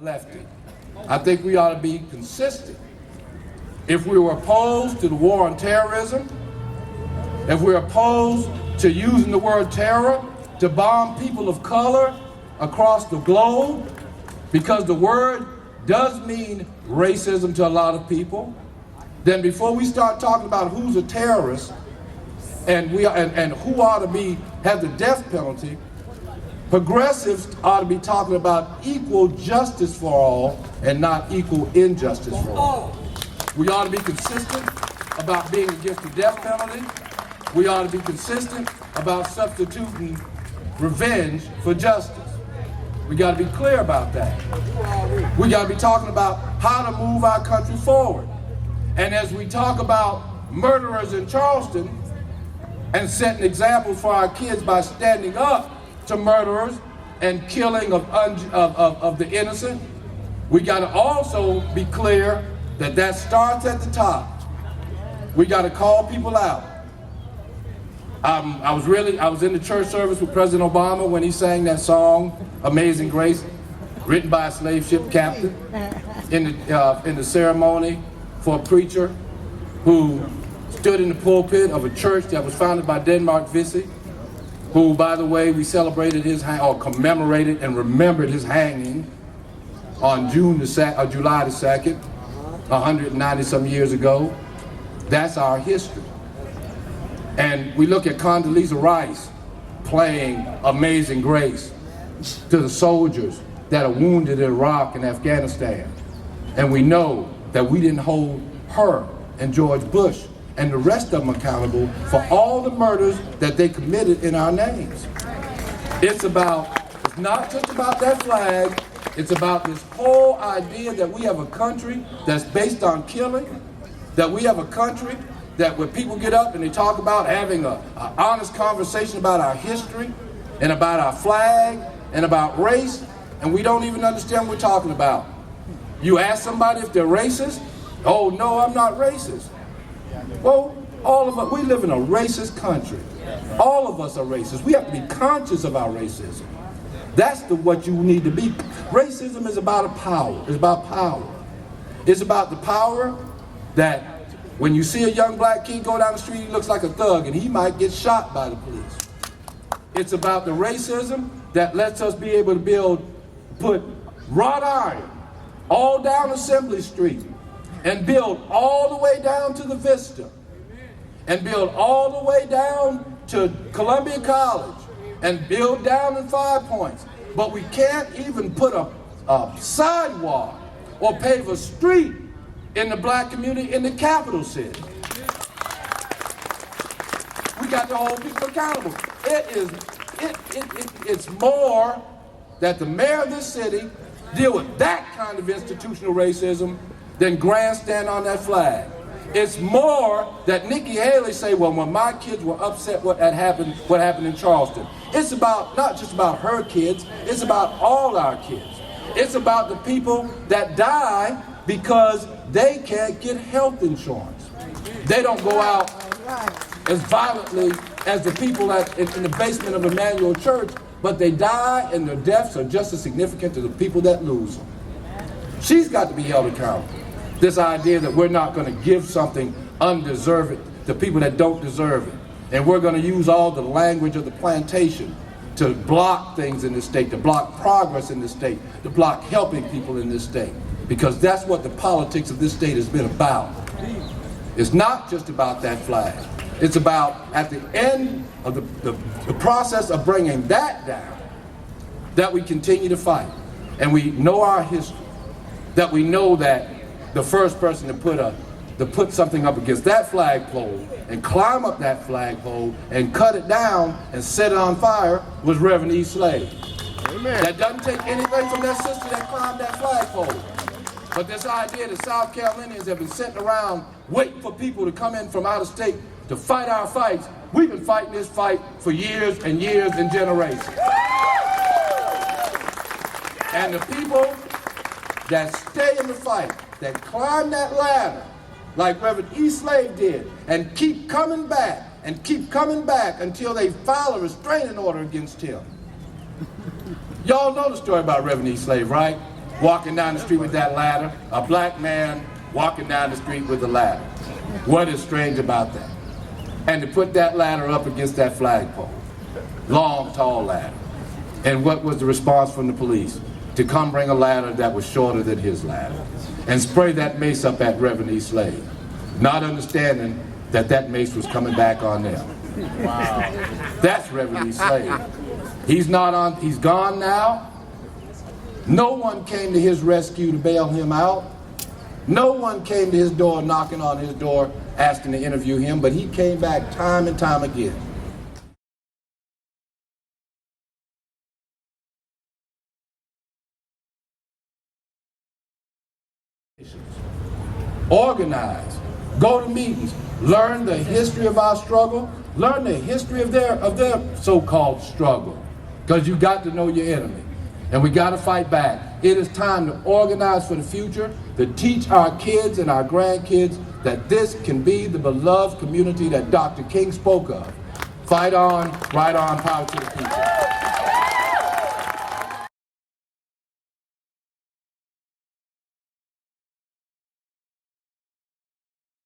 lefty. I think we ought to be consistent. If we were opposed to the war on terrorism, if we're opposed to using the word terror to bomb people of color across the globe, because the word does mean racism to a lot of people, then before we start talking about who's a terrorist and who ought to have the death penalty, progressives ought to be talking about equal justice for all and not equal injustice for all. We ought to be consistent about being against the death penalty. We ought to be consistent about substituting revenge for justice. We got to be clear about that. We got to be talking about how to move our country forward. And as we talk about murderers in Charleston and setting examples for our kids by standing up to murderers and killing of the innocent, we got to also be clear that that starts at the top. We got to call people out. I was in the church service with President Obama when he sang that song, Amazing Grace, written by a slave ship captain, in the ceremony for a preacher who stood in the pulpit of a church that was founded by Denmark Vesey, who, by the way, we celebrated commemorated and remembered his hanging on July the 2nd, 190 some years ago. That's our history. And we look at Condoleezza Rice playing Amazing Grace to the soldiers that are wounded in Iraq and Afghanistan. And we know that we didn't hold her and George Bush and the rest of them accountable for all the murders that they committed in our names. It's not just about that flag, it's about this whole idea that we have a country that's based on killing, that we have a country that when people get up and they talk about having an honest conversation about our history and about our flag and about race, and we don't even understand what we're talking about. You ask somebody if they're racist, oh no, I'm not racist. Well, all of us, we live in a racist country. All of us are racist. We have to be conscious of our racism. That's what you need to be. Racism is about a power. It's about power. It's about the power that when you see a young black kid go down the street, he looks like a thug and he might get shot by the police. It's about the racism that lets us be able to put wrought iron all down Assembly Street and build all the way down to the Vista and build all the way down to Columbia College and build down in 5 Points. But we can't even put a sidewalk or pave a street in the black community in the capital city. We got to hold people accountable. It's more that the mayor of this city deal with that kind of institutional racism than grandstand on that flag. It's more that Nikki Haley say, well, when my kids were upset what happened in Charleston. It's about not just about her kids, it's about all our kids. It's about the people that die because they can't get health insurance. They don't go out as violently as the people in the basement of Emmanuel Church, but they die and their deaths are just as significant to the people that lose them. She's got to be held accountable. This idea that we're not going to give something undeserved to people that don't deserve it. And we're going to use all the language of the plantation to block things in this state, to block progress in this state, to block helping people in this state. Because that's what the politics of this state has been about. It's not just about that flag. It's about, at the end of the process of bringing that down, that we continue to fight. And we know our history, that we know that the first person to put something up against that flagpole and climb up that flagpole and cut it down and set it on fire was Reverend E. Slade. Amen. That doesn't take anything from that sister that climbed that flagpole. But this idea that South Carolinians have been sitting around waiting for people to come in from out of state to fight our fights, we've been fighting this fight for years and years and generations. And the people that stay in the fight, that climb that ladder, like Reverend E. Slade did, and keep coming back until they file a restraining order against him. Y'all know the story about Reverend E. Slade, right? walking down the street with that ladder, a black man walking down the street with a ladder. What is strange about that? And to put that ladder up against that flagpole, long, tall ladder. And what was the response from the police? To come bring a ladder that was shorter than his ladder and spray that mace up at Reverend E. Slade, not understanding that that mace was coming back on them. Wow. That's Reverend E. Slade. He's gone now. No one came to his rescue to bail him out. No one came to his door, knocking on his door, asking to interview him, but he came back time and time again. Organize, go to meetings, learn the history of our struggle, learn the history of their so-called struggle, because you got to know your enemy, and we got to fight back. It is time to organize for the future, to teach our kids and our grandkids that this can be the beloved community that Dr. King spoke of. Fight on, right on, power to the people.